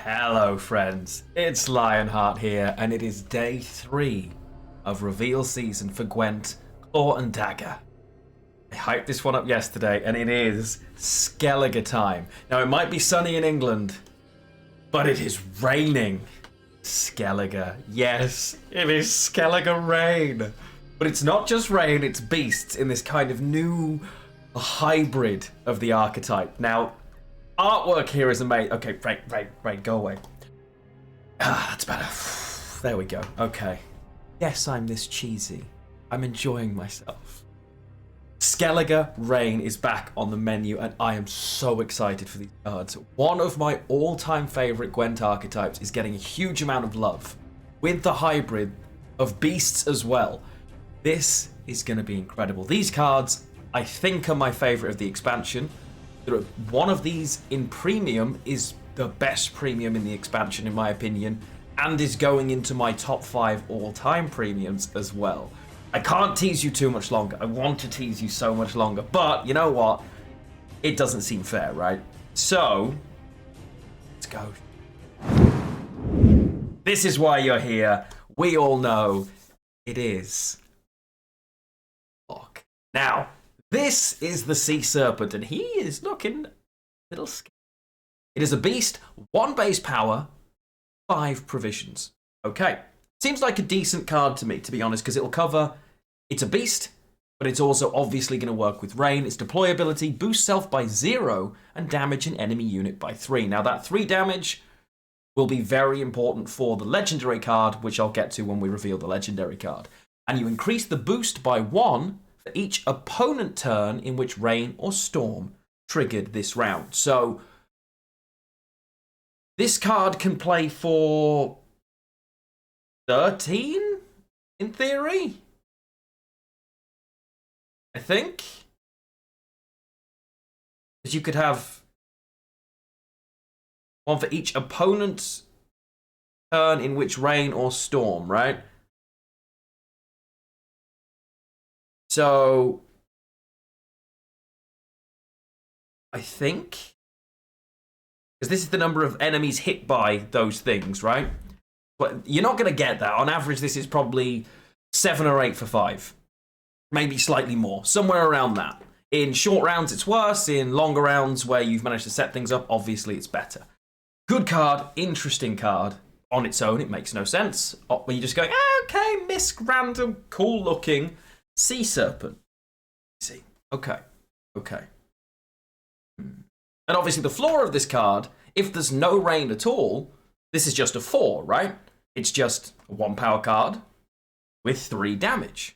Hello friends, it's Lionheart here, and it is day 3 of reveal season for Gwent, Claw and Dagger. I hyped this one up yesterday, and it is Skellige time. Now it might be sunny in England, but it is raining. Skellige, yes, it is Skellige rain. But it's not just rain, it's beasts in this kind of new hybrid of the archetype. Now, artwork here is amazing. Okay, right, go away. That's better. There we go. Okay. Yes, I'm this cheesy. I'm enjoying myself. Skellige Rain is back on the menu, and I am so excited for these cards. One of my all-time favorite Gwent archetypes is getting a huge amount of love, with the hybrid of beasts as well. This is going to be incredible. These cards, I think, are my favorite of the expansion. One of these in premium is the best premium in the expansion, in my opinion, and is going into my top 5 all-time premiums as well. I can't tease you too much longer. I want to tease you so much longer, but you know what? It doesn't seem fair, right? So, let's go. This is why you're here. We all know it is. Look. Now, this is the Sea Serpent, and he is looking a little scary. It is a beast, 1 base power, 5 provisions. Okay. Seems like a decent card to me, to be honest, because it'll cover... It's a beast, but it's also obviously going to work with rain. Its deployability boosts self by 0 and damage an enemy unit by 3. Now, that 3 damage will be very important for the legendary card, which I'll get to when we reveal the legendary card. And you increase the boost by 1 for each opponent turn in which rain or storm triggered this round. So this card can play for 13 in theory, I think. Because you could have 1 for each opponent's turn in which rain or storm, right? So, I think, because this is the number of enemies hit by those things, right? But you're not going to get that. On average, this is probably 7 or 8 for 5. Maybe slightly more. Somewhere around that. In short rounds, it's worse. In longer rounds, where you've managed to set things up, obviously it's better. Good card. Interesting card. On its own, it makes no sense. When you just go, okay, misc, random, cool looking Sea Serpent. See. Okay. And obviously the floor of this card, if there's no rain at all, this is just a 4, right? It's just a 1 power card with 3 damage.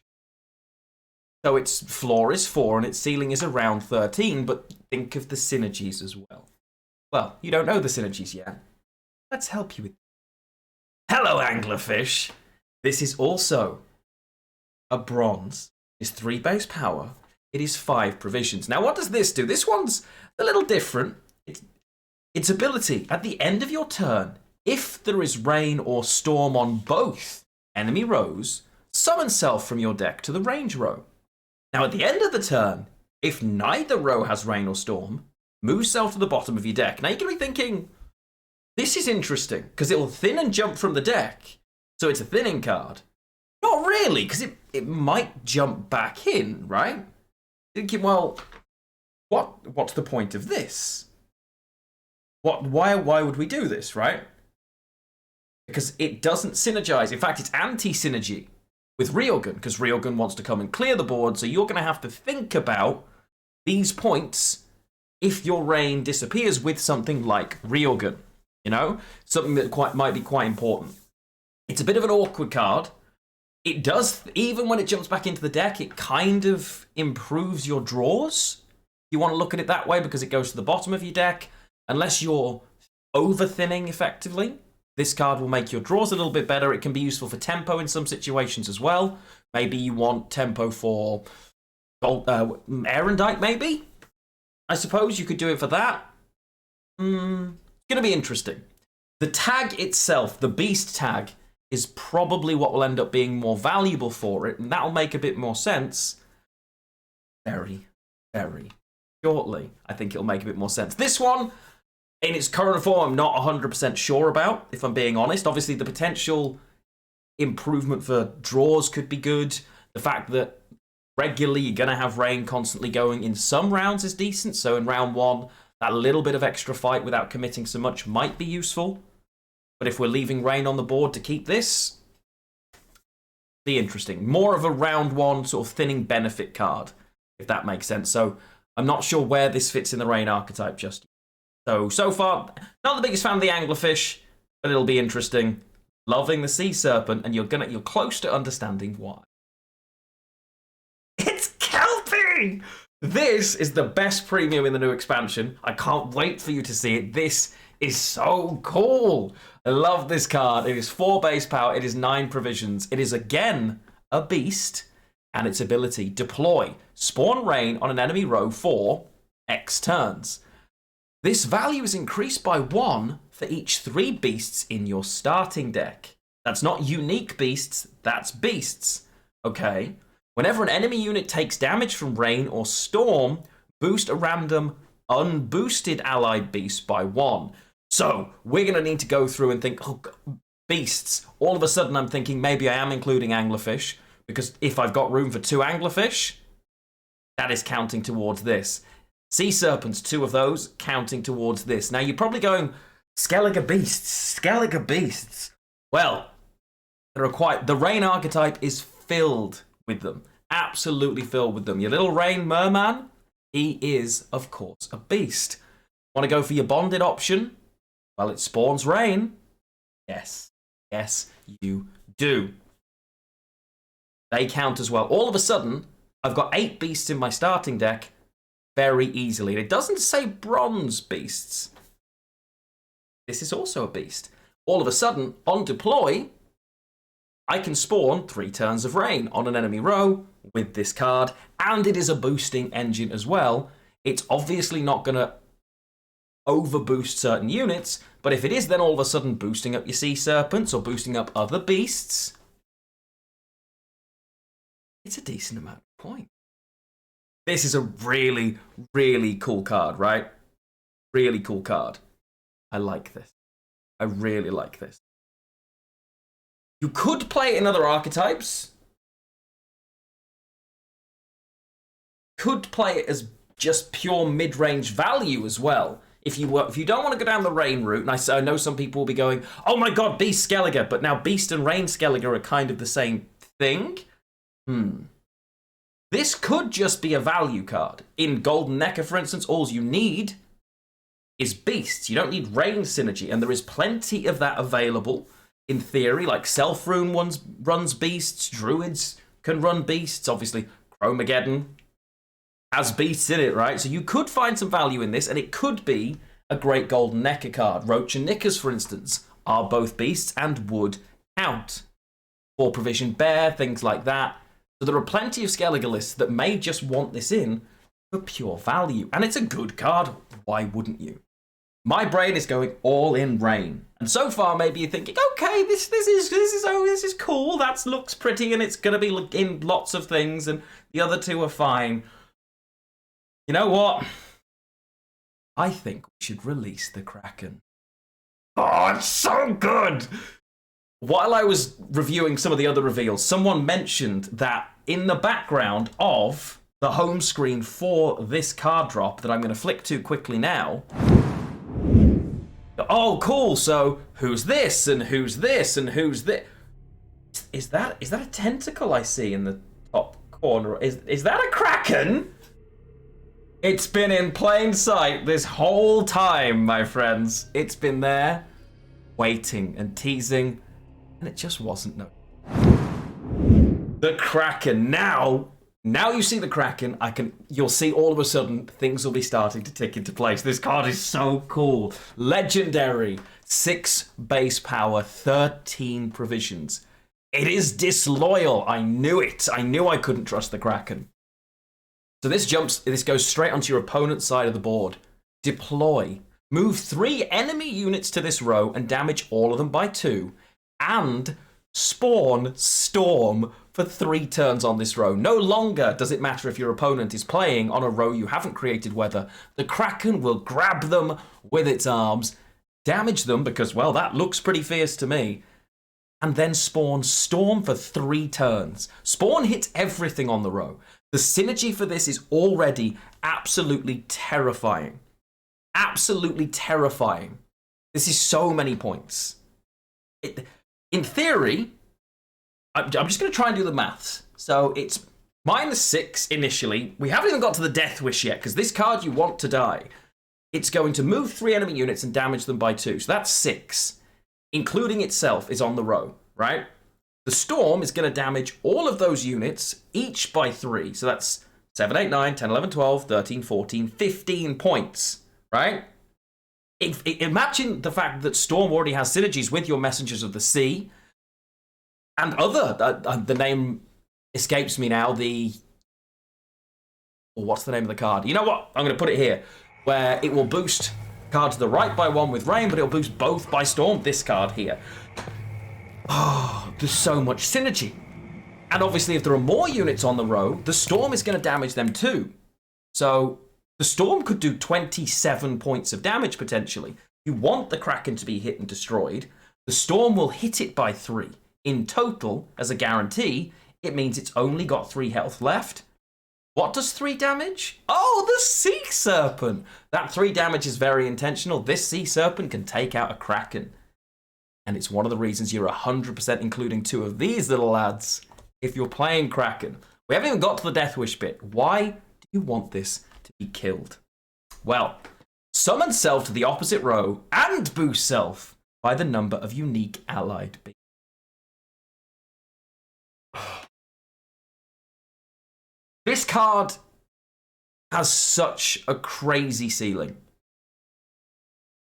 So its floor is 4 and its ceiling is around 13, but think of the synergies as well. Well, you don't know the synergies yet. Let's help you with... Hello, Anglerfish! This is also a bronze. It's 3 base power. It is 5 provisions. Now, what does this do? This one's a little different. Its ability, at the end of your turn, if there is rain or storm on both enemy rows, summon self from your deck to the range row. Now, at the end of the turn, if neither row has rain or storm, move self to the bottom of your deck. Now, you're going to be thinking, this is interesting, because it will thin and jump from the deck, so it's a thinning card. Not really, because it might jump back in, right? Thinking, well, what's the point of this? Why would we do this, right? Because it doesn't synergize. In fact, it's anti-synergy with Railgun, because Railgun wants to come and clear the board, so you're going to have to think about these points if your rain disappears with something like Railgun, you know? Something that might be quite important. It's a bit of an awkward card. It does, even when it jumps back into the deck, it kind of improves your draws. You want to look at it that way because it goes to the bottom of your deck. Unless you're over-thinning effectively, this card will make your draws a little bit better. It can be useful for tempo in some situations as well. Maybe you want tempo for Erendite, maybe? I suppose you could do it for that. It's going to be interesting. The tag itself, the beast tag, is probably what will end up being more valuable for it, and that'll make a bit more sense very, very shortly. I think it'll make a bit more sense. This one, In its current form, I'm not 100% sure about, if I'm being honest. Obviously, the potential improvement for draws could be good. The fact that regularly you're going to have rain constantly going in some rounds is decent. So in round 1, that little bit of extra fight without committing so much might be useful. But if we're leaving rain on the board to keep this, be interesting. More of a round 1 sort of thinning benefit card, if that makes sense. So I'm not sure where this fits in the rain archetype just yet. So far, not the biggest fan of the Anglerfish, but it'll be interesting. Loving the Sea Serpent, and you're close to understanding why. It's Kelpie! This is the best premium in the new expansion. I can't wait for you to see it. This is so cool. I love this card. It is 4 base power. It is 9 provisions. It is, again, a beast. And its ability, deploy. Spawn rain on an enemy row for X turns. This value is increased by 1 for each 3 beasts in your starting deck. That's not unique beasts, that's beasts. Okay. Whenever an enemy unit takes damage from rain or storm, boost a random unboosted allied beast by 1. So we're going to need to go through and think, oh, beasts. All of a sudden I'm thinking maybe I am including Anglerfish, because if I've got room for 2 Anglerfish, that is counting towards this. Sea Serpents, 2 of those, counting towards this. Now, you're probably going, Skellige beasts, Skellige beasts. Well, there are quite... The rain archetype is filled with them. Absolutely filled with them. Your little rain merman, he is, of course, a beast. Want to go for your bonded option? Well, it spawns rain. Yes. Yes, you do. They count as well. All of a sudden, I've got 8 beasts in my starting deck very easily. And it doesn't say bronze beasts. This is also a beast. All of a sudden, on deploy, I can spawn 3 turns of rain on an enemy row with this card. And it is a boosting engine as well. It's obviously not going to overboost certain units. But if it is then all of a sudden boosting up your Sea Serpents or boosting up other beasts, it's a decent amount of points. This is a really, really cool card, right? Really cool card. I like this. I really like this. You could play it in other archetypes. Could play it as just pure mid-range value as well. If you don't want to go down the rain route, and I know some people will be going, oh my god, Beast Skellige, but now Beast and Rain Skellige are kind of the same thing. This could just be a value card. In Golden Necker, for instance, all you need is beasts. You don't need rain synergy, and there is plenty of that available in theory. Like Self-Rune runs beasts, Druids can run beasts, obviously Chromageddon has beasts in it, right? So you could find some value in this, and it could be a great Golden Necker card. Roach and Knickers, for instance, are both beasts and would count. 4 provision bear, things like that. So there are plenty of Skellige lists that may just want this in for pure value. And it's a good card. Why wouldn't you? My brain is going all in rain. And so far, maybe you're thinking, okay, this is cool. That looks pretty, and it's going to be in lots of things, and the other 2 are fine. You know what? I think we should release the Kraken. Oh, it's so good! While I was reviewing some of the other reveals, someone mentioned that in the background of the home screen for this card drop that I'm going to flick to quickly now. Oh, cool. So who's this and who's this and who's this? Is that a tentacle I see in the top corner? Is that a Kraken? It's been in plain sight this whole time, my friends. It's been there, waiting and teasing. And it just wasn't no. The Kraken. Now you see the Kraken, you'll see all of a sudden things will be starting to tick into place. This card is so cool. Legendary. 6 base power, 13 provisions. It is disloyal. I knew it. I knew I couldn't trust the Kraken. So this goes straight onto your opponent's side of the board. Deploy. Move 3 enemy units to this row and damage all of them by 2. And spawn Storm for 3 turns on this row. No longer does it matter if your opponent is playing on a row you haven't created weather. The Kraken will grab them with its arms, damage them because, well, that looks pretty fierce to me, and then spawn Storm for 3 turns. Spawn hits everything on the row. The synergy for this is already absolutely terrifying. Absolutely terrifying. This is so many points. In theory, I'm just going to try and do the maths. So it's -6 initially. We haven't even got to the Death Wish yet, because this card you want to die. It's going to move 3 enemy units and damage them by 2. So that's 6. Including itself is on the row, right? The Storm is going to damage all of those units, each by 3. So that's 7, 8, 9, 10, 11, 12, 13, 14, 15 points, right? Imagine the fact that Storm already has synergies with your Messengers of the Sea and other. The name escapes me now. What's the name of the card? You know what? I'm going to put it here, where it will boost card to the right by 1 with Rain, but it'll boost both by Storm. This card here. Oh, there's so much synergy. And obviously, if there are more units on the row, the Storm is going to damage them too. So the Storm could do 27 points of damage potentially. You want the Kraken to be hit and destroyed. The Storm will hit it by 3. In total, as a guarantee, it means it's only got 3 health left. What does 3 damage? Oh, the Sea Serpent! That 3 damage is very intentional. This Sea Serpent can take out a Kraken. And it's one of the reasons you're 100% including 2 of these little lads if you're playing Kraken. We haven't even got to the Death Wish bit. Why do you want this to be killed? Well, summon self to the opposite row and boost self by the number of unique allied beings. This card has such a crazy ceiling.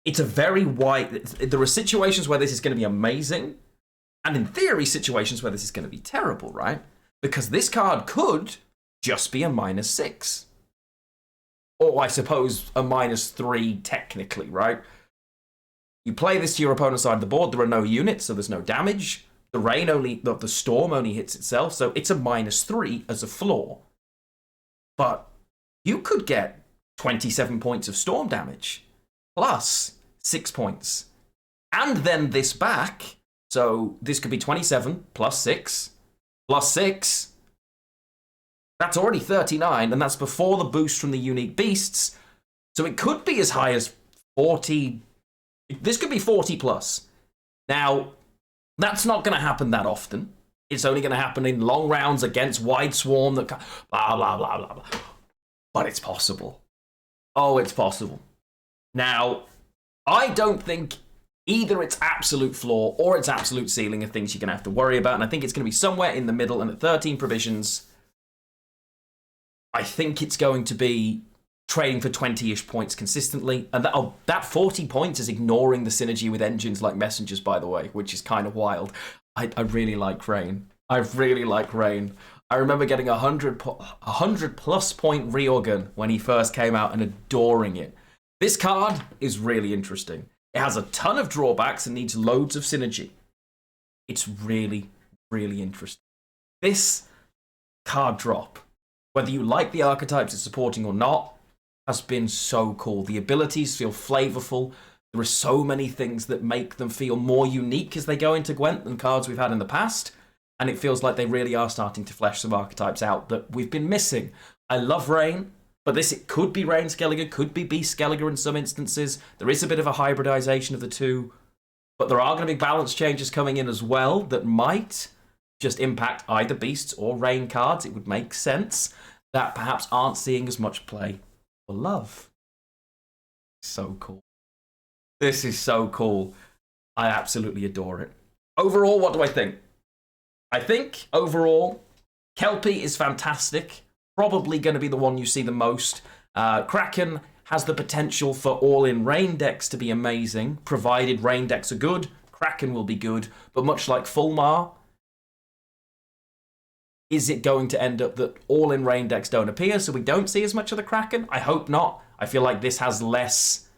It's a very wide... There are situations where this is going to be amazing, and in theory, situations where this is going to be terrible, right? Because this card could just be a -6. Or, I suppose, a -3 technically, right? You play this to your opponent's side of the board, there are no units, so there's no damage. The Storm only hits itself, so it's a -3 as a floor. But you could get 27 points of Storm damage, plus 6 points. And then this back, so this could be 27 plus 6, plus 6. That's already 39, and that's before the boost from the unique beasts. So it could be as high as 40. This could be 40 plus. Now, that's not going to happen that often. It's only going to happen in long rounds against Wide Swarm, that blah, blah, blah, blah, blah. But it's possible. Oh, it's possible. Now, I don't think either its absolute floor or its absolute ceiling are things you're going to have to worry about, and I think it's going to be somewhere in the middle, and at 13 provisions, I think it's going to be trading for 20-ish points consistently. And that 40 points is ignoring the synergy with engines like Messengers, by the way, which is kind of wild. I really like Rain. I really like Rain. I remember getting a 100-plus point Reorgan when he first came out and adoring it. This card is really interesting. It has a ton of drawbacks and needs loads of synergy. It's really, really interesting. This card drop, whether you like the archetypes it's supporting or not, has been so cool. The abilities feel flavorful. There are so many things that make them feel more unique as they go into Gwent than cards we've had in the past. And it feels like they really are starting to flesh some archetypes out that we've been missing. I love Rain, but it could be Rain Skellige, could be Beast Skellige in some instances. There is a bit of a hybridization of the two. But there are going to be balance changes coming in as well that might just impact either Beasts or Rain cards. It would make sense that perhaps aren't seeing as much play or love. So cool. This is so cool. I absolutely adore it. Overall, what do I think? I think, overall, Kelpie is fantastic. Probably going to be the one you see the most. Kraken has the potential for all-in Rain decks to be amazing. Provided Rain decks are good, Kraken will be good. But much like Fulmar, is it going to end up that all-in Rain decks don't appear, so we don't see as much of the Kraken? I hope not. I feel like this has less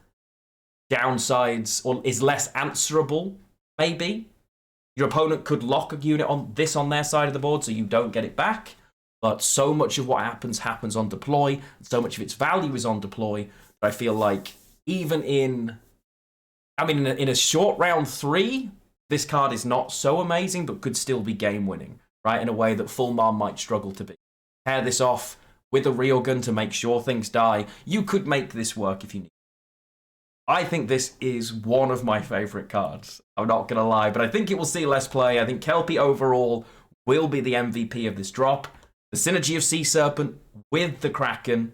downsides, or is less answerable, maybe. Your opponent could lock a unit on their side of the board so you don't get it back. But so much of what happens on deploy. So much of its value is on deploy. But I feel like even in a short round 3, this card is not so amazing, but could still be game-winning, right? In a way that Full Marm might struggle to be. Pair this off with a Reelgun to make sure things die. You could make this work if you need. I think this is one of my favorite cards. I'm not going to lie, but I think it will see less play. I think Kelpie overall will be the MVP of this drop. The synergy of Sea Serpent with the Kraken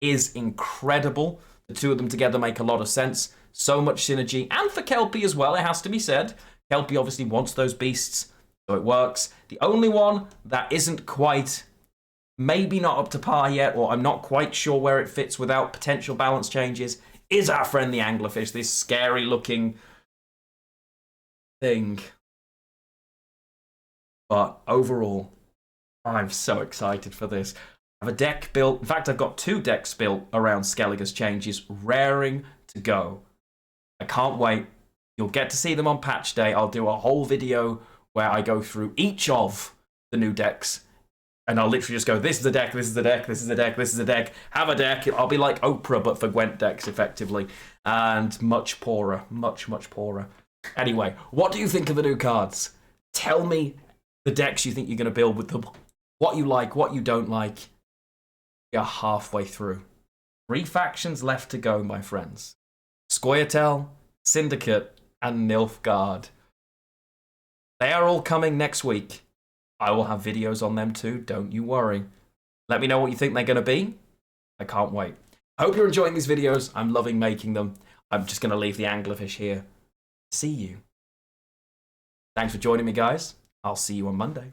is incredible. The two of them together make a lot of sense. So much synergy. And for Kelpie as well, it has to be said. Kelpie obviously wants those beasts, so it works. The only one that isn't quite, maybe not up to par yet, or I'm not quite sure where it fits without potential balance changes, is our friend the Anglerfish, this scary looking thing. But overall, I'm so excited for this. I have a deck built, in fact I've got 2 decks built around Skellige's changes, raring to go. I can't wait. You'll get to see them on patch day. I'll do a whole video where I go through each of the new decks. And I'll literally just go, this is a deck, this is a deck, this is a deck, this is a deck. Have a deck. I'll be like Oprah, but for Gwent decks, effectively. And much poorer. Much, much poorer. Anyway, what do you think of the new cards? Tell me the decks you think you're going to build with them. What you like, what you don't like. You're halfway through. 3 factions left to go, my friends. Scoia'tael, Syndicate, and Nilfgaard. They are all coming next week. I will have videos on them too, don't you worry. Let me know what you think they're going to be. I can't wait. I hope you're enjoying these videos. I'm loving making them. I'm just going to leave the Anglerfish here. See you. Thanks for joining me, guys. I'll see you on Monday.